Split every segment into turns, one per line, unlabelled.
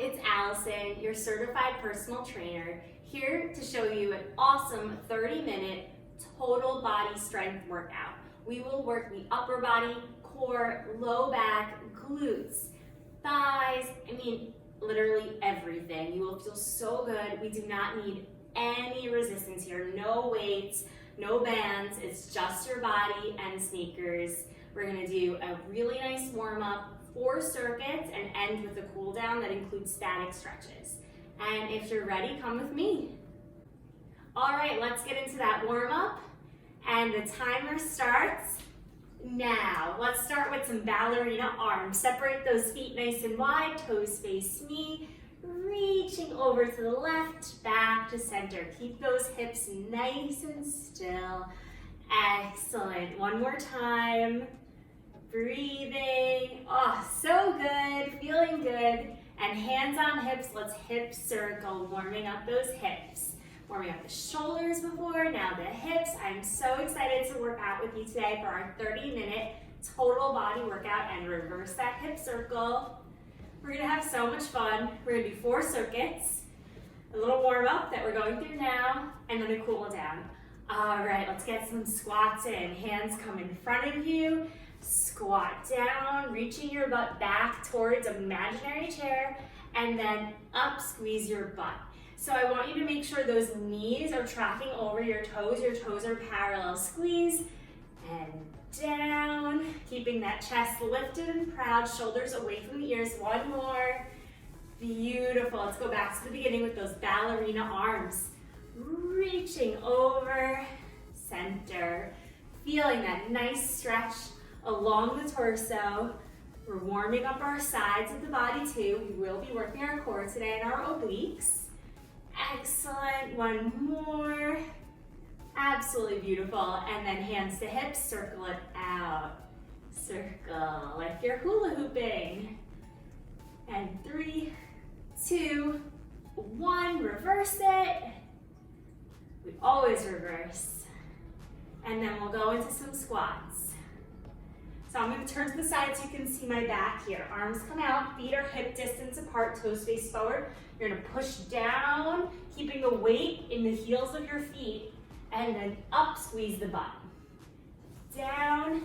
it's Allison, your certified personal trainer, here to show you an awesome 30-minute total body strength workout. We will work the upper body, core, low back, glutes, thighs, literally everything. You will feel so good. We do not need any resistance here, no weights, no bands, it's just your body and sneakers. We're gonna do a really nice warm-up, 4 circuits, and end with a cool down that includes static stretches. And if you're ready, come with me. All right, let's get into that warm-up. And the timer starts now. Let's start with some ballerina arms. Separate those feet nice and wide, toes face me, reaching over to the left, back to center. Keep those hips nice and still. Excellent. One more time. Breathing. Oh, so good. Feeling good. And hands on hips. Let's hip circle. Warming up those hips. Warming up the shoulders before, now the hips. I'm so excited to work out with you today for our 30-minute total body workout and reverse that hip circle. We're gonna have so much fun. We're gonna do 4 circuits, a little warm up that we're going through now, and then a cool down. All right, let's get some squats in. Hands come in front of you, squat down, reaching your butt back towards an imaginary chair, and then up, squeeze your butt. So I want you to make sure those knees are tracking over your toes are parallel. Squeeze and down, keeping that chest lifted and proud, shoulders away from the ears. One more. Beautiful. Let's go back to the beginning with those ballerina arms. Reaching over, center. Feeling that nice stretch along the torso. We're warming up our sides of the body too. We will be working our core today and our obliques. Excellent. One more. Absolutely beautiful. And then hands to hips, circle it out. Circle like you're hula hooping. And 3, 2, 1. Reverse it. We always reverse. And then we'll go into some squats. So I'm going to turn to the side so you can see my back here. Arms come out, feet are hip distance apart, toes face forward. You're going to push down, keeping the weight in the heels of your feet, and then up, squeeze the butt. Down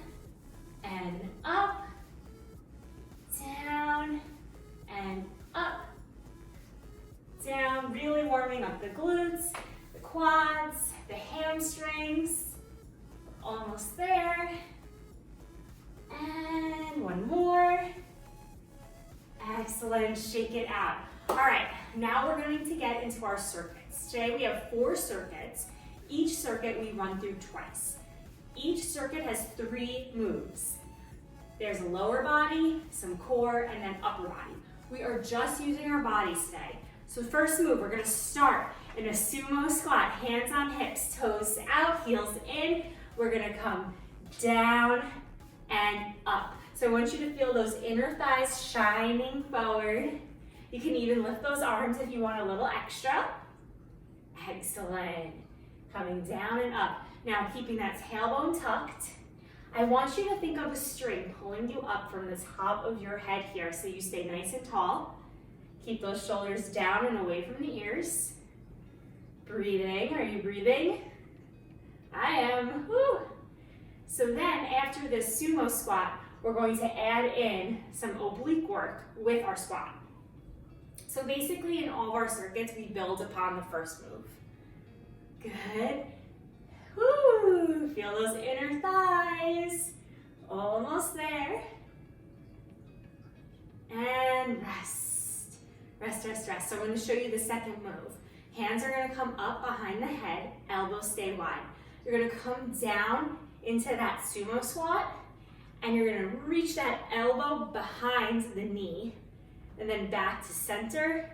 and up, down and up, down. Really warming up the glutes, the quads, the hamstrings. Almost there. And one more. Excellent, shake it out. All right, now we're going to get into our circuits. Today we have 4 circuits. Each circuit we run through twice. Each circuit has 3 moves. There's a lower body, some core, and then upper body. We are just using our bodies today. So first move, we're going to start in a sumo squat, hands on hips, toes out, heels in. We're going to come down and up. So I want you to feel those inner thighs shining forward. You can even lift those arms if you want a little extra. Excellent. Coming down and up. Now keeping that tailbone tucked. I want you to think of a string pulling you up from the top of your head here so you stay nice and tall. Keep those shoulders down and away from the ears. Breathing. Are you breathing? I am. Woo. So then after this sumo squat, we're going to add in some oblique work with our squat. So basically in all of our circuits, we build upon the first move. Good. Woo. Feel those inner thighs. Almost there. And rest. Rest, rest, rest. So I'm going to show you the second move. Hands are going to come up behind the head, elbows stay wide. You're going to come down into that sumo squat, and you're going to reach that elbow behind the knee, and then back to center,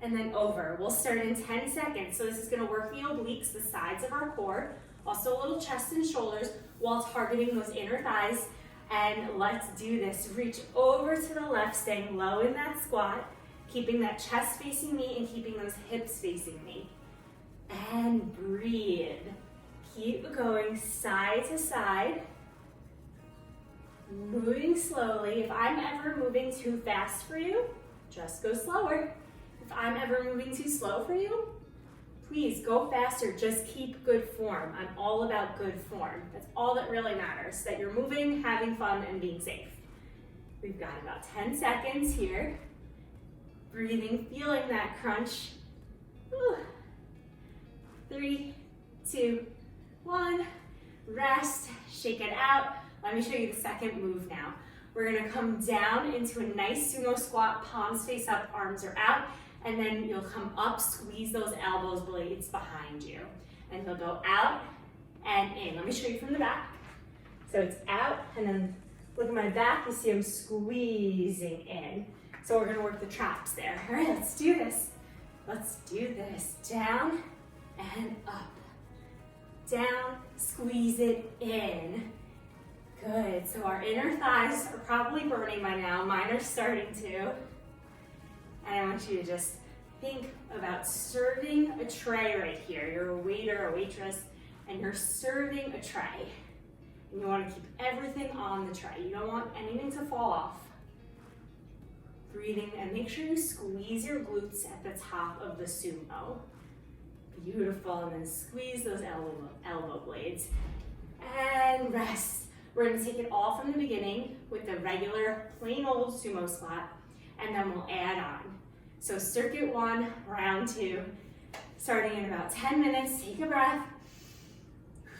and then over. We'll start in 10 seconds. So this is going to work the obliques, the sides of our core, also a little chest and shoulders, while targeting those inner thighs. And let's do this. Reach over to the left, staying low in that squat, keeping that chest facing me and keeping those hips facing me. And breathe. Keep going side to side. Moving slowly. If I'm ever moving too fast for you, just go slower. If I'm ever moving too slow for you, please go faster, just keep good form. I'm all about good form. That's all that really matters, that you're moving, having fun, and being safe. We've got about 10 seconds here. Breathing, feeling that crunch. Whew. 3, 2, 1. Rest, shake it out. Let me show you the second move now. We're gonna come down into a nice sumo squat, palms face up, arms are out, and then you'll come up, squeeze those elbows blades behind you. And you'll go out and in. Let me show you from the back. So it's out, and then look at my back, you see I'm squeezing in. So we're gonna work the traps there. All right, let's do this. Let's do this. Down and up. Down, squeeze it in. Good, so our inner thighs are probably burning by now. Mine are starting to. And I want you to just think about serving a tray right here. You're a waiter, a waitress, and you're serving a tray. And you want to keep everything on the tray. You don't want anything to fall off. Breathing, and make sure you squeeze your glutes at the top of the sumo. Beautiful, and then squeeze those elbow blades. And rest. We're gonna take it all from the beginning with the regular, plain old sumo squat, and then we'll add on. So circuit 1, round 2, starting in about 10 minutes. Take a breath.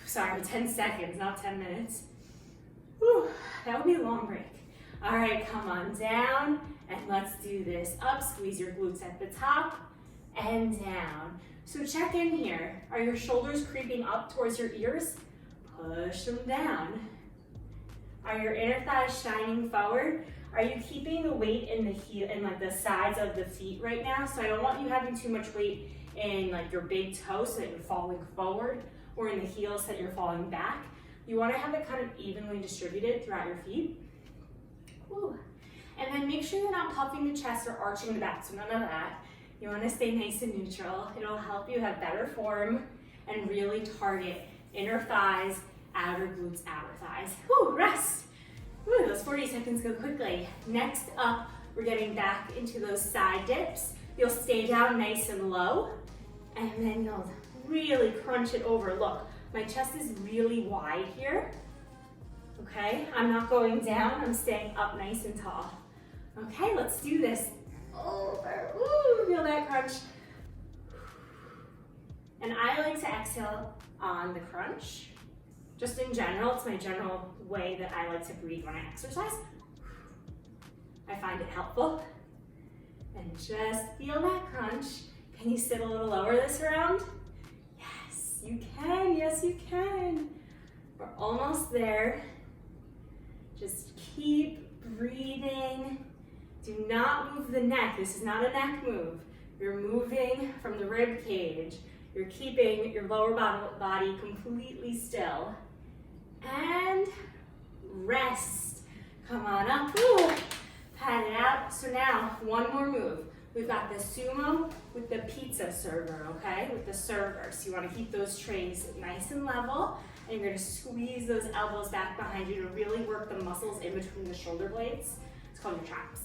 Sorry, 10 seconds, not 10 minutes. Whew, that would be a long break. All right, come on down, and let's do this. Up, squeeze your glutes at the top, and down. So check in here. Are your shoulders creeping up towards your ears? Push them down. Are your inner thighs shining forward? Are you keeping the weight in the heel, in like the sides of the feet right now? So I don't want you having too much weight in like your big toe so that you're falling forward, or in the heels so that you're falling back. You want to have it kind of evenly distributed throughout your feet. Whew. And then make sure you're not puffing the chest or arching the back, so none of that. You want to stay nice and neutral. It'll help you have better form and really target inner thighs, outer glutes, outer thighs. Whew, rest. Whew, those 40 seconds go quickly. Next up, we're getting back into those side dips. You'll stay down nice and low, and then you'll really crunch it over. Look, my chest is really wide here. Okay, I'm not going down, I'm staying up nice and tall. Okay, let's do this. Over, ooh, feel that crunch. And I like to exhale on the crunch. Just in general, it's my general way that I like to breathe when I exercise. I find it helpful. And just feel that crunch. Can you sit a little lower this round? Yes, you can, yes you can. We're almost there. Just keep breathing. Do not move the neck. This is not a neck move. You're moving from the rib cage. You're keeping your lower body completely still. And rest. Come on up. Ooh. Pat it out. So now, one more move. We've got the sumo with the pizza server, okay? With the server. So you want to keep those trays nice and level. And you're going to squeeze those elbows back behind you to really work the muscles in between the shoulder blades. It's called your traps.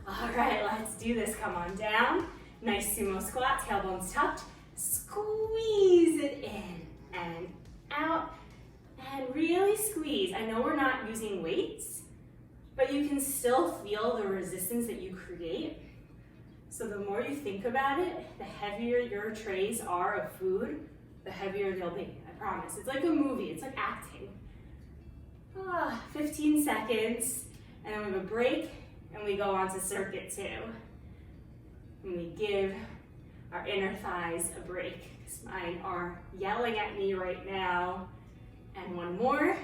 All right, let's do this. Come on down. Nice sumo squat, tailbones tucked. Squeeze it in and out. And really squeeze. I know we're not using weights, but you can still feel the resistance that you create. So the more you think about it, the heavier your trays are of food, the heavier they'll be. I promise. It's like a movie. It's like acting. 15 seconds, and then we have a break, and we go on to circuit 2. And we give our inner thighs a break, because mine are yelling at me right now. And one more,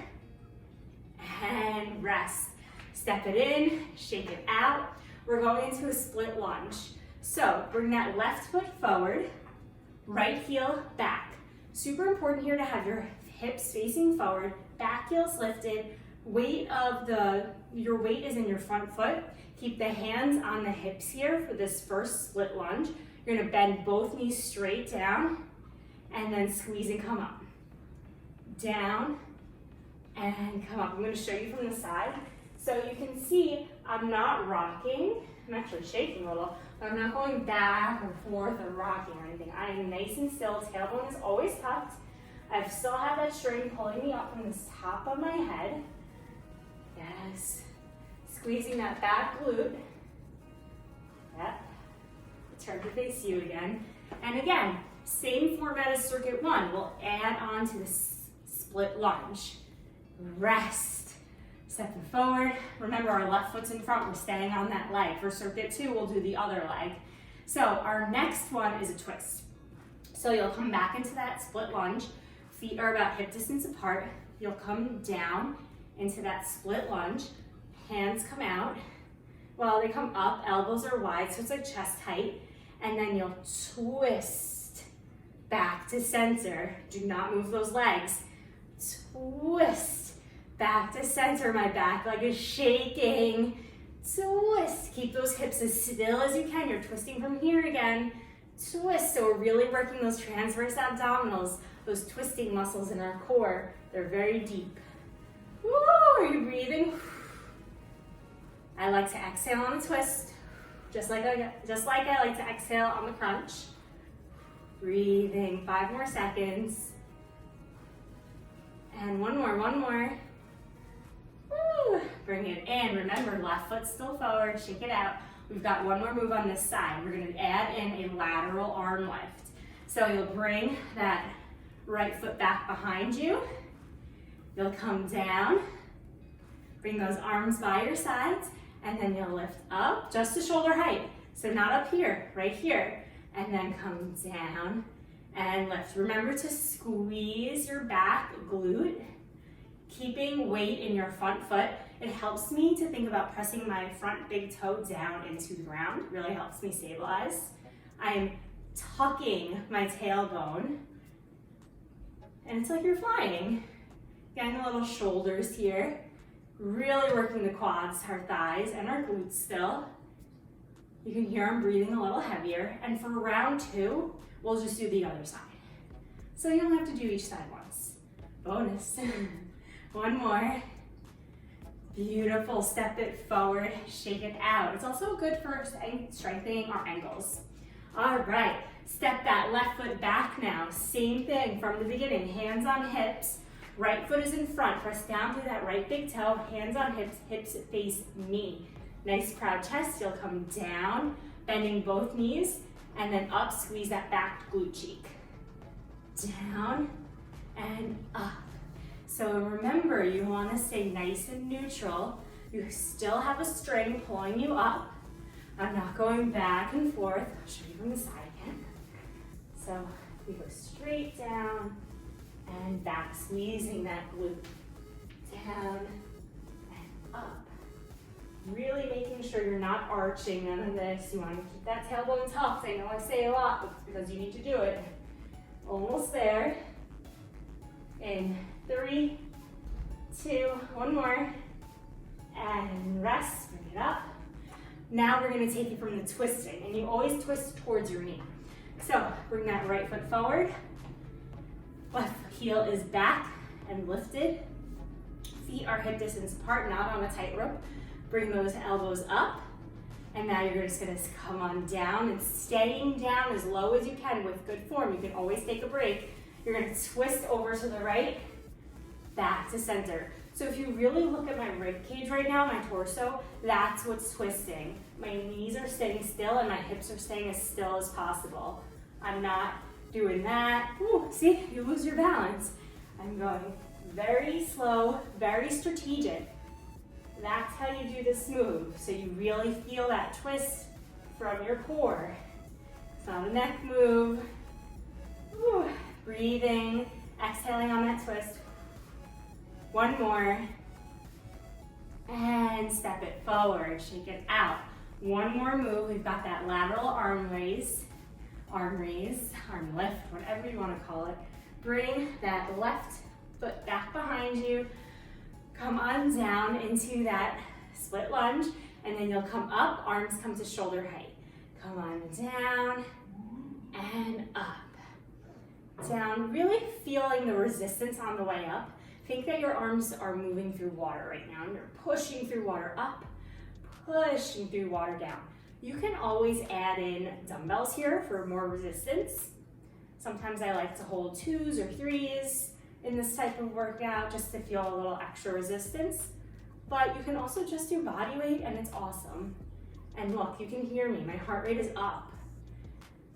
and rest. Step it in, shake it out. We're going into a split lunge. So bring that left foot forward, right heel back. Super important here to have your hips facing forward, back heels lifted. Your weight is in your front foot. Keep the hands on the hips here for this first split lunge. You're gonna bend both knees straight down and then squeeze and come up. Down and come up. I'm gonna show you from the side. So you can see I'm not rocking, I'm actually shaking a little, but I'm not going back or forth or rocking or anything. I am nice and still. Tailbone is always tucked. I still have that string pulling me up from the top of my head. Yes. Squeezing that back glute. Yep. Turn to face you again. And again, same format as circuit 1. We'll add on to the split lunge. Rest. Stepping forward. Remember, our left foot's in front. We're staying on that leg. For circuit 2, we'll do the other leg. So our next one is a twist. So you'll come back into that split lunge. Feet are about hip distance apart. You'll come down into that split lunge. Hands come out. Well, they come up. Elbows are wide, so it's like chest height. And then you'll twist back to center. Do not move those legs. Twist back to center. My back leg is shaking. Twist. Keep those hips as still as you can. You're twisting from here again. Twist. So we're really working those transverse abdominals, those twisting muscles in our core. They're very deep. Woo, are you breathing? I like to exhale on the twist, just like I like to exhale on the crunch. Breathing, 5 more seconds. And one more. Woo, bring it in. Remember, left foot still forward, shake it out. We've got one more move on this side. We're gonna add in a lateral arm lift. So you'll bring that right foot back behind you. You'll come down, bring those arms by your sides, and then you'll lift up just to shoulder height. So not up here, right here. And then come down and lift. Remember to squeeze your back glute, keeping weight in your front foot. It helps me to think about pressing my front big toe down into the ground. It really helps me stabilize. I'm tucking my tailbone, and it's like you're flying. Getting a little shoulders here. Really working the quads, our thighs, and our glutes still. You can hear I'm breathing a little heavier. And for round 2, we'll just do the other side. So you don't have to do each side once. Bonus. One more. Beautiful. Step it forward, shake it out. It's also good for strengthening our ankles. All right, step that left foot back now. Same thing from the beginning. Hands on hips. Right foot is in front. Press down through that right big toe. Hands on hips. Hips face knee. Nice proud chest. You'll come down, bending both knees, and then up. Squeeze that back glute cheek. Down and up. So remember, you want to stay nice and neutral. You still have a string pulling you up. I'm not going back and forth. I'll show you from the side again. So we go straight down and back, squeezing that glute. Down and up. Really making sure you're not arching, none of this. You want to keep that tailbone tucked. I know I say a lot, but it's because you need to do it. Almost there. In 3, 2, one more. And rest, bring it up. Now we're gonna take it from the twisting, and you always twist towards your knee. So bring that right foot forward. Left heel is back and lifted. Feet are hip distance apart, not on a tightrope. Bring those elbows up. And now you're just gonna come on down and staying down as low as you can with good form. You can always take a break. You're gonna twist over to the right, back to center. So if you really look at my rib cage right now, my torso, that's what's twisting. My knees are staying still and my hips are staying as still as possible. I'm not doing that. Ooh, see, you lose your balance. I'm going very slow, very strategic. That's how you do this move. So you really feel that twist from your core. It's not a neck move. Ooh, breathing, exhaling on that twist. One more. And step it forward, shake it out. One more move. We've got that lateral arm raise, arm lift, whatever you want to call it. Bring that left foot back behind you. Come on down into that split lunge, and then you'll come up, arms come to shoulder height. Come on down and up. Down, really feeling the resistance on the way up. Think that your arms are moving through water right now, and you're pushing through water up, pushing through water down. You can always add in dumbbells here for more resistance. Sometimes I like to hold 2s or 3s in this type of workout just to feel a little extra resistance. But you can also just do body weight and it's awesome. And look, you can hear me, my heart rate is up.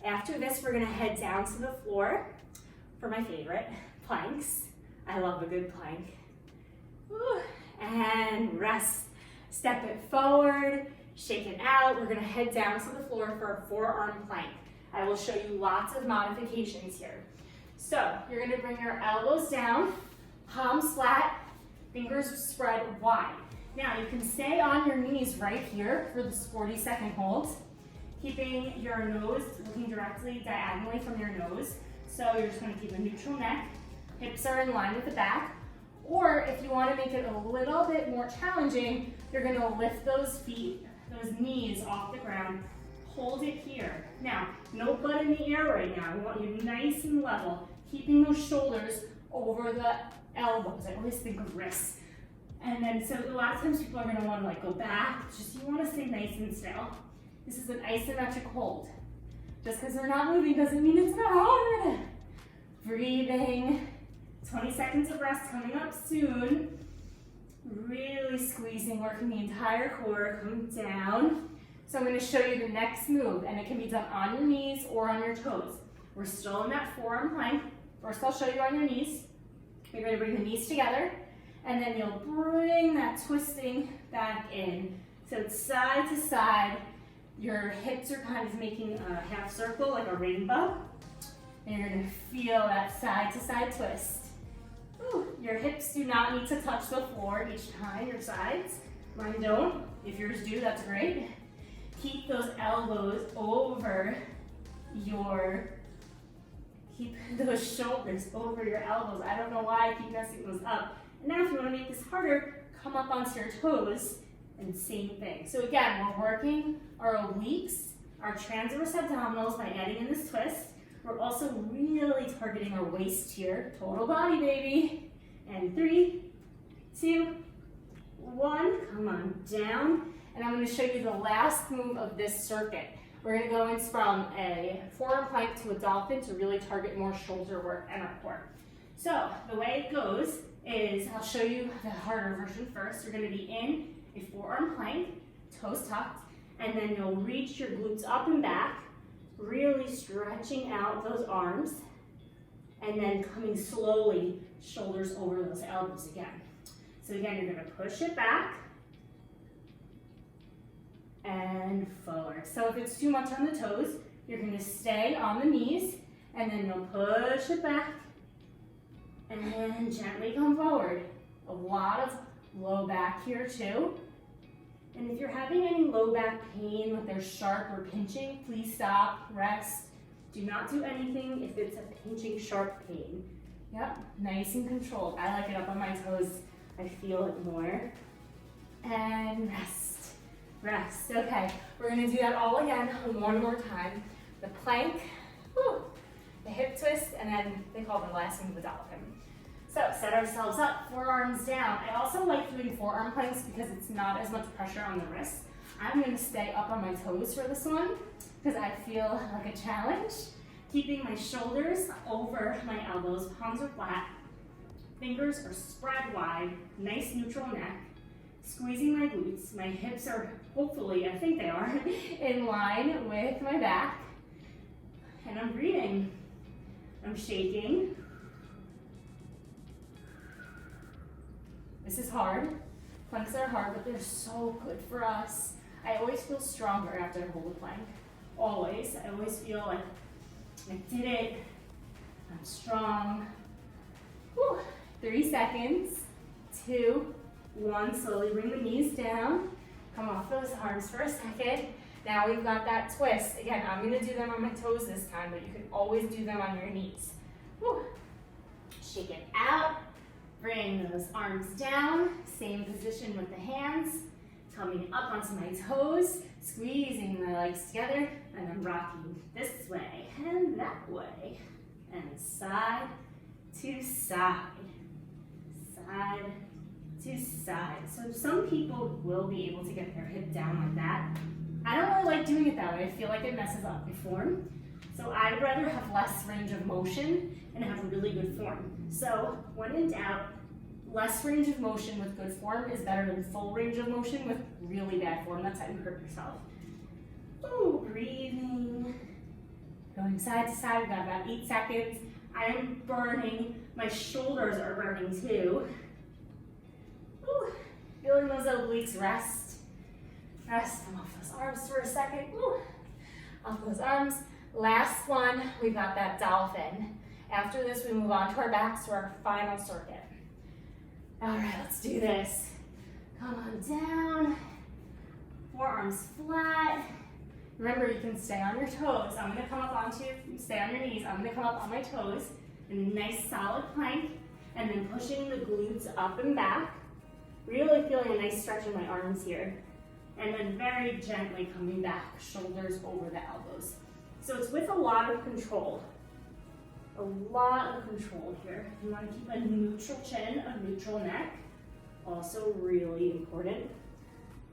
After this, we're gonna head down to the floor for my favorite, planks. I love a good plank. Woo. And rest. Step it forward, shake it out. We're gonna head down to the floor for a forearm plank. I will show you lots of modifications here. So you're gonna bring your elbows down, palms flat, fingers spread wide. Now you can stay on your knees right here for this 40-second hold, keeping your nose looking directly diagonally from your nose. So you're just gonna keep a neutral neck, hips are in line with the back. Or if you wanna make it a little bit more challenging, you're gonna lift those feet, those knees off the ground, hold it here. Now, no butt in the air right now. I want you nice and level, keeping those shoulders over the elbows. I always think of wrists. And then, so a lot of times people are gonna wanna like go back, just you wanna stay nice and still. This is an isometric hold. Just because we're not moving doesn't mean it's not hard. Breathing, 20 seconds of rest coming up soon. Really squeezing, working the entire core, come down. So I'm gonna show you the next move, and it can be done on your knees or on your toes. We're still in that forearm plank. First, I'll show you on your knees. You're gonna bring the knees together, and then you'll bring that twisting back in. So it's side to side. Your hips are kind of making a half circle, like a rainbow. And you're gonna feel that side to side twist. Ooh, your hips do not need to touch the floor each time, your sides. Mine don't. If yours do, that's great. Keep those elbows over keep those shoulders over your elbows. I don't know why I keep messing those up. And now if you wanna make this harder, come up onto your toes and same thing. So again, we're working our obliques, our transverse abdominals by adding in this twist. We're also really targeting our waist here. Total body, baby. And 3, 2, 1. Come on down. And I'm gonna show you the last move of this circuit. We're gonna go in from a forearm plank to a dolphin to really target more shoulder work and our core. So the way it goes is, I'll show you the harder version first. You're gonna be in a forearm plank, toes tucked, and then you'll reach your glutes up and back, really stretching out those arms, and then coming slowly, shoulders over those elbows again. So again, you're gonna push it back and forward. So if it's too much on the toes, you're gonna stay on the knees, and then you'll push it back, and then gently come forward. A lot of low back here too. And if you're having any low back pain, like they're sharp or pinching, please stop, rest. Do not do anything if it's a pinching, sharp pain. Yep, nice and controlled. I like it up on my toes. I feel it more. And rest, rest. Okay, we're gonna do that all again one more time. The plank, whew, the hip twist, and then they call the last one the dolphin. So set ourselves up, forearms down. I also like doing forearm planks because it's not as much pressure on the wrists. I'm gonna stay up on my toes for this one because I feel like a challenge. Keeping my shoulders over my elbows, palms are flat, fingers are spread wide, nice neutral neck, squeezing my glutes. My hips are, hopefully, I think they are, in line with my back. And I'm breathing. I'm shaking. This is hard. Planks are hard, but they're so good for us. I always feel stronger after I hold a plank. Always. I always feel like I did it. I'm strong. Whew. 3 seconds. 2, 1. Slowly bring the knees down. Come off those arms for a second. Now we've got that twist. Again, I'm going to do them on my toes this time, but you can always do them on your knees. Whew. Shake it out. Bring those arms down. Same position with the hands. Coming up onto my toes. Squeezing my legs together. And I'm rocking this way and that way. And side to side. Side to side. So some people will be able to get their hip down like that. I don't really like doing it that way. I feel like it messes up your form. So I'd rather have less range of motion and have really good form. So when in doubt, less range of motion with good form is better than full range of motion with really bad form. That's how you hurt yourself. Ooh, breathing. Going side to side, we've got about 8 seconds. I am burning. My shoulders are burning too. Ooh, feeling those obliques rest. Rest, come off those arms for a second. Ooh, off those arms. Last one, we've got that dolphin. After this, we move on to our backs to our final circuit. All right, let's do this. Come on down, forearms flat. Remember, you can stay on your toes. I'm gonna come up onto, stay on your knees. I'm gonna come up on my toes in a nice solid plank, and then pushing the glutes up and back. Really feeling a nice stretch in my arms here. And then very gently coming back, shoulders over the elbows. So it's with a lot of control. A lot of control here. You want to keep a neutral chin, a neutral neck. Also really important.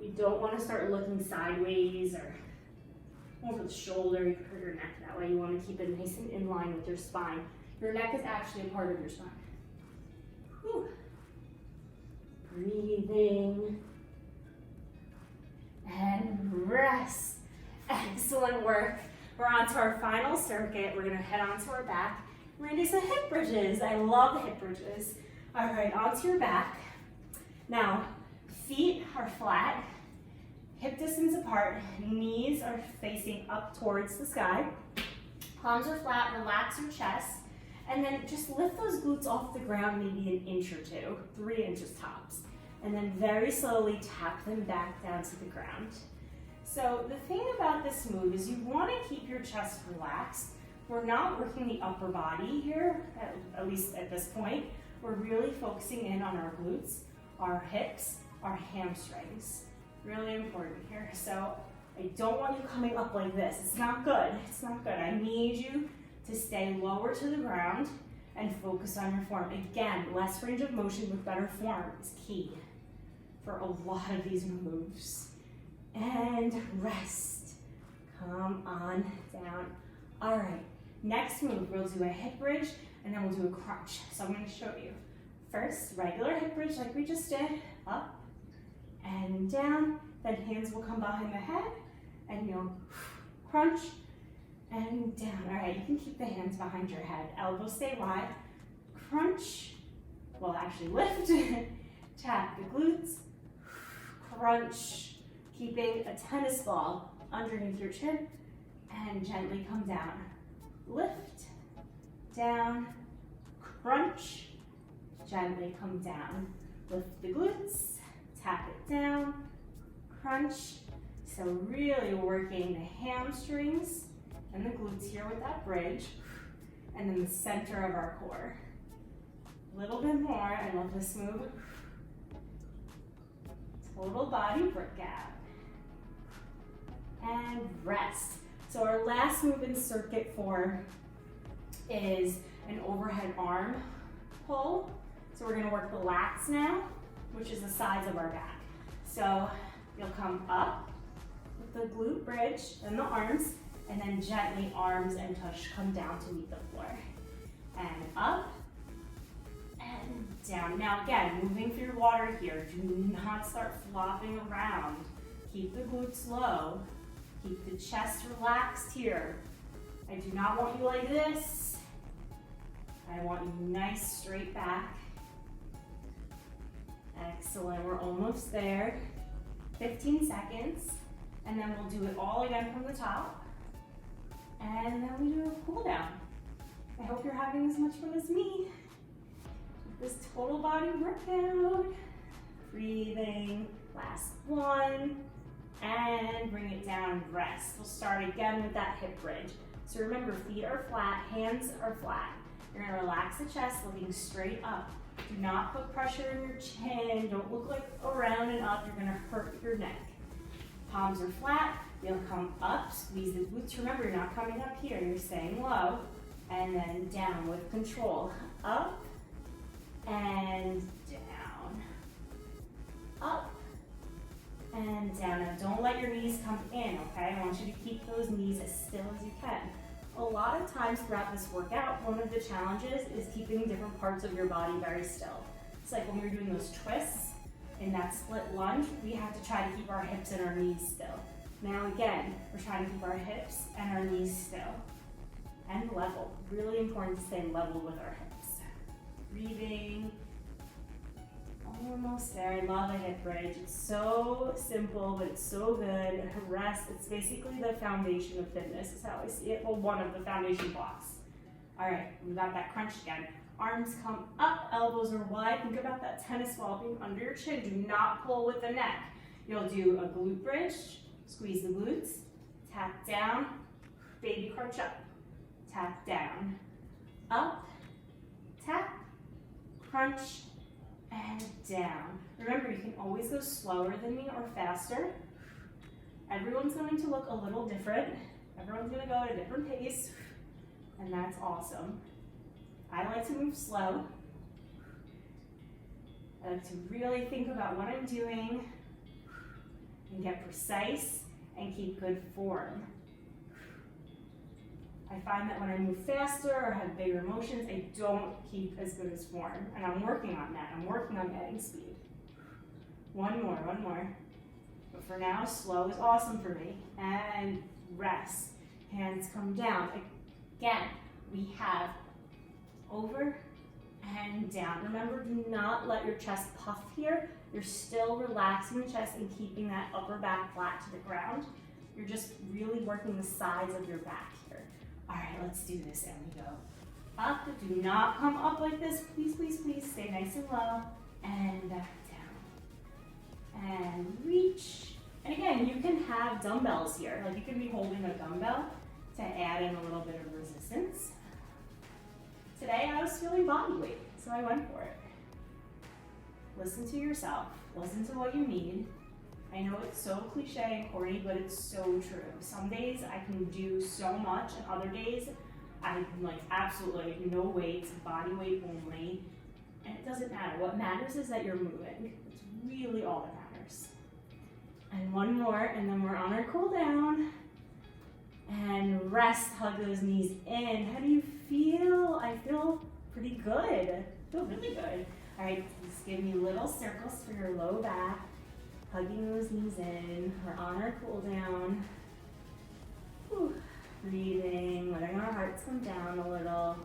You don't want to start looking sideways or over the shoulder. You can hurt your neck that way. You want to keep it nice and in line with your spine. Your neck is actually a part of your spine. Whew. Breathing. And rest. Excellent work. We're on to our final circuit. We're gonna head on to our back. We're gonna do some hip bridges. I love the hip bridges. All right, onto your back. Now, feet are flat, hip distance apart, knees are facing up towards the sky. Palms are flat, relax your chest, and then just lift those glutes off the ground maybe an inch or two, 3 inches tops. And then very slowly tap them back down to the ground. So the thing about this move is you want to keep your chest relaxed. We're not working the upper body here, at least at this point. We're really focusing in on our glutes, our hips, our hamstrings. Really important here. So I don't want you coming up like this. It's not good. It's not good. I need you to stay lower to the ground and focus on your form. Again, less range of motion with better form is key for a lot of these moves. And rest. Come on down. All right, next move, we'll do a hip bridge and then we'll do a crunch. So I'm gonna show you. First, regular hip bridge like we just did, up and down. Then hands will come behind the head and you'll crunch and down. All right, you can keep the hands behind your head. Elbows stay wide. Crunch, well actually lift, tap the glutes, crunch. Keeping a tennis ball underneath your chin and gently come down. Lift, down, crunch, gently come down. Lift the glutes, tap it down, crunch. So really working the hamstrings and the glutes here with that bridge, and then the center of our core. A little bit more, I love this move. Total body workout. And rest. So our last move in circuit 4 is an overhead arm pull. So we're gonna work the lats now, which is the sides of our back. So you'll come up with the glute bridge and the arms, and then gently arms and tush come down to meet the floor. And up and down. Now again, moving through water here. Do not start flopping around. Keep the glutes low. Keep the chest relaxed here. I do not want you like this. I want you nice straight back. Excellent, we're almost there. 15 seconds, and then we'll do it all again from the top. And then we do a cool down. I hope you're having as much fun as me with this total body workout. Breathing, last one. And bring it down, rest. We'll start again with that hip bridge. So remember, feet are flat, hands are flat. You're gonna relax the chest, looking straight up. Do not put pressure in your chin. Don't look like around and up. You're gonna hurt your neck. Palms are flat. You'll come up, squeeze the glutes. Remember, you're not coming up here. You're staying low. And then down with control. Up and down. Up and down. Now don't let your knees
come in, okay? I want you to keep those knees as still as you can. A lot of times throughout this workout, one of the challenges is keeping different parts of your body very still. It's like when we were doing those twists in that split lunge, we have to try to keep our hips and our knees still. Now again, we're trying to keep our hips and our knees still and level. Really important to stay level with our hips. Breathing. Almost there. I love a hip bridge. It's so simple, but it's so good. Rest. It's basically the foundation of fitness is how I see it. Well, one of the foundation blocks. All right, we got that crunch again. Arms come up, elbows are wide. Think about that tennis ball being under your chin. Do not pull with the neck. You'll do a glute bridge. Squeeze the glutes. Tap down. Baby crunch up. Tap down. Up. Tap. Crunch. And down. Remember, you can always go slower than me or faster. Everyone's going to look a little different. Everyone's going to go at a different pace, and that's awesome. I like to move slow. I like to really think about what I'm doing and get precise and keep good form. I find that when I move faster or have bigger motions, I don't keep as good as form. And I'm working on that. I'm working on adding speed. One more. But for now, slow is awesome for me. And rest. Hands come down. Again, we have over and down. Remember, do not let your chest puff here. You're still relaxing the chest and keeping that upper back flat to the ground. You're just really working the sides of your back here. All right, let's do this, and we go up. Do not come up like this. Please, please, please stay nice and low, and back down. And reach. And again, you can have dumbbells here. Like you can be holding a dumbbell to add in a little bit of resistance. Today I was feeling body weight, so I went for it. Listen to yourself. Listen to what you need. I know it's so cliche and corny, but it's so true. Some days I can do so much, and other days I like absolutely no weights, body weight only, and it doesn't matter. What matters is that you're moving. It's really all that matters. And one more, and then we're on our cool down. And rest, hug those knees in. How do you feel? I feel pretty good. I feel really good. All right, just give me little circles for your low back. Hugging those knees in. We're on our cool down. Whew. Breathing, letting our hearts come down a little.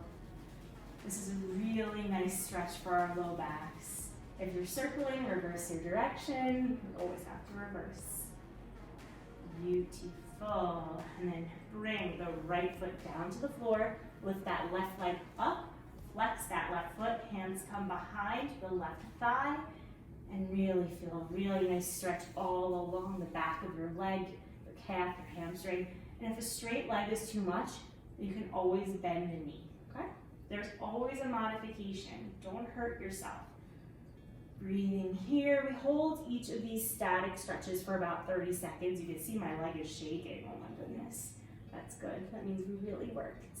This is a really nice stretch for our low backs. If you're circling, reverse your direction. You always have to reverse. Beautiful. And then bring the right foot down to the floor. Lift that left leg up. Flex that left foot. Hands come behind the left thigh. And really feel a really nice stretch all along the back of your leg, your calf, your hamstring. And if a straight leg is too much, you can always bend the knee, okay? There's always a modification. Don't hurt yourself. Breathing here. We hold each of these static stretches for about 30 seconds. You can see my leg is shaking. Oh my goodness. That's good. That means we really worked.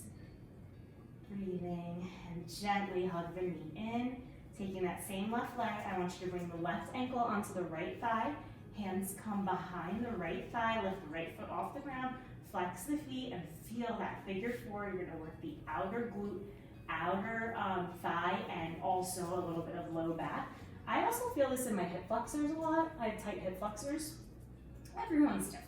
Breathing and gently hug the knee in. Taking that same left leg, I want you to bring the left ankle onto the right thigh. Hands come behind the right thigh. Lift the right foot off the ground. Flex the feet and feel that figure four. You're going to work the outer glute, outer thigh, and also a little bit of low back. I also feel this in my hip flexors a lot. I have tight hip flexors. Everyone's different.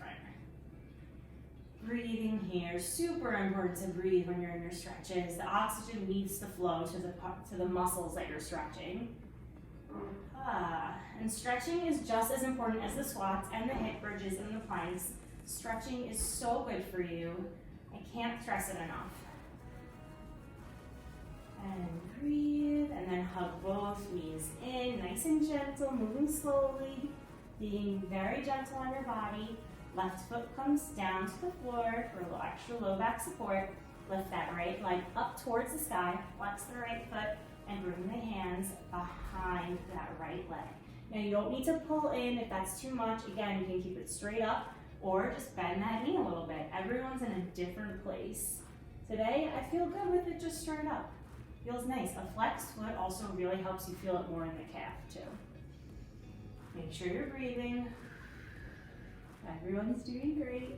Breathing here. Super important to breathe when you're in your stretches. The oxygen needs to flow to the muscles that you're stretching. And stretching is just as important as the squats and the hip bridges and the planks. Stretching is so good for you. I can't stress it enough. And breathe, and then hug both knees in, nice and gentle, moving slowly, being very gentle on your body. Left foot comes down to the floor for a little extra low back support. Lift that right leg up towards the sky, flex the right foot, and bring the hands behind that right leg. Now you don't need to pull in if that's too much. Again, you can keep it straight up or just bend that knee a little bit. Everyone's in a different place. Today, I feel good with it just straight up. Feels nice. A flexed foot also really helps you feel it more in the calf too. Make sure you're breathing. Everyone's doing great.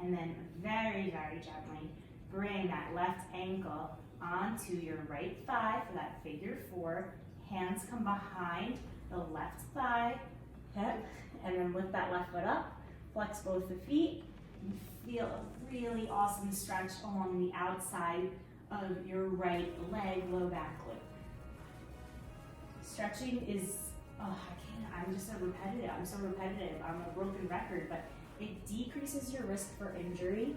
And then very, very gently bring that left ankle onto your right thigh for that figure four. Hands come behind the left thigh, hip, and then lift that left foot up. Flex both the feet. You feel a really awesome stretch along the outside of your right leg, low back glute. Stretching is, I'm just so repetitive. I'm a broken record, but it decreases your risk for injury.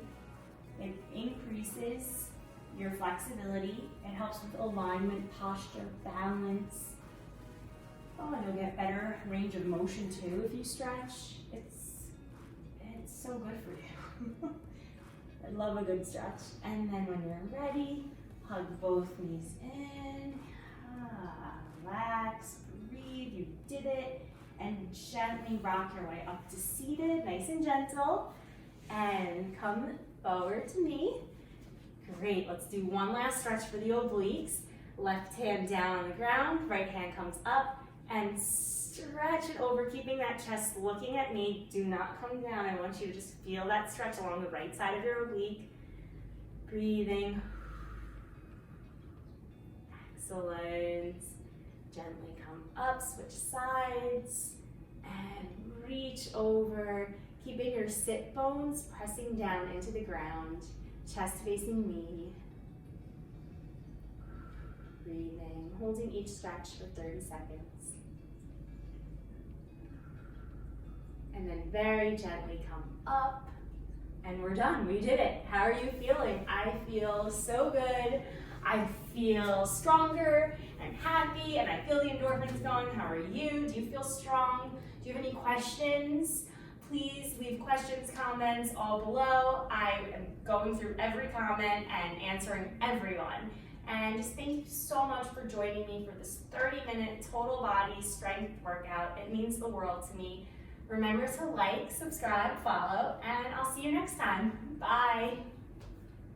It increases your flexibility. It helps with alignment, posture, balance. Oh, and you'll get better range of motion too if you stretch. It's so good for you. I love a good stretch. And then when you're ready, hug both knees in. Relax, breathe, you did it. And gently rock your way up to seated, nice and gentle. And come forward to me. Great, let's do one last stretch for the obliques. Left hand down on the ground, right hand comes up, and stretch it over, keeping that chest looking at me. Do not come down. I want you to just feel that stretch along the right side of your oblique. Breathing. Excellent. Gently come up, switch sides, and reach over, keeping your sit bones pressing down into the ground, chest facing me. Breathing, holding each stretch for 30 seconds. And then very gently come up, and we're done. We did it. How are you feeling? I feel so good. I feel stronger and happy, and I feel the endorphins going. How are you? Do you feel strong? Do you have any questions? Please leave questions, comments all below. I am going through every comment and answering everyone. And just thank you so much for joining me for this 30-minute total body strength workout. It means the world to me. Remember to like, subscribe, follow, and I'll see you next time. Bye.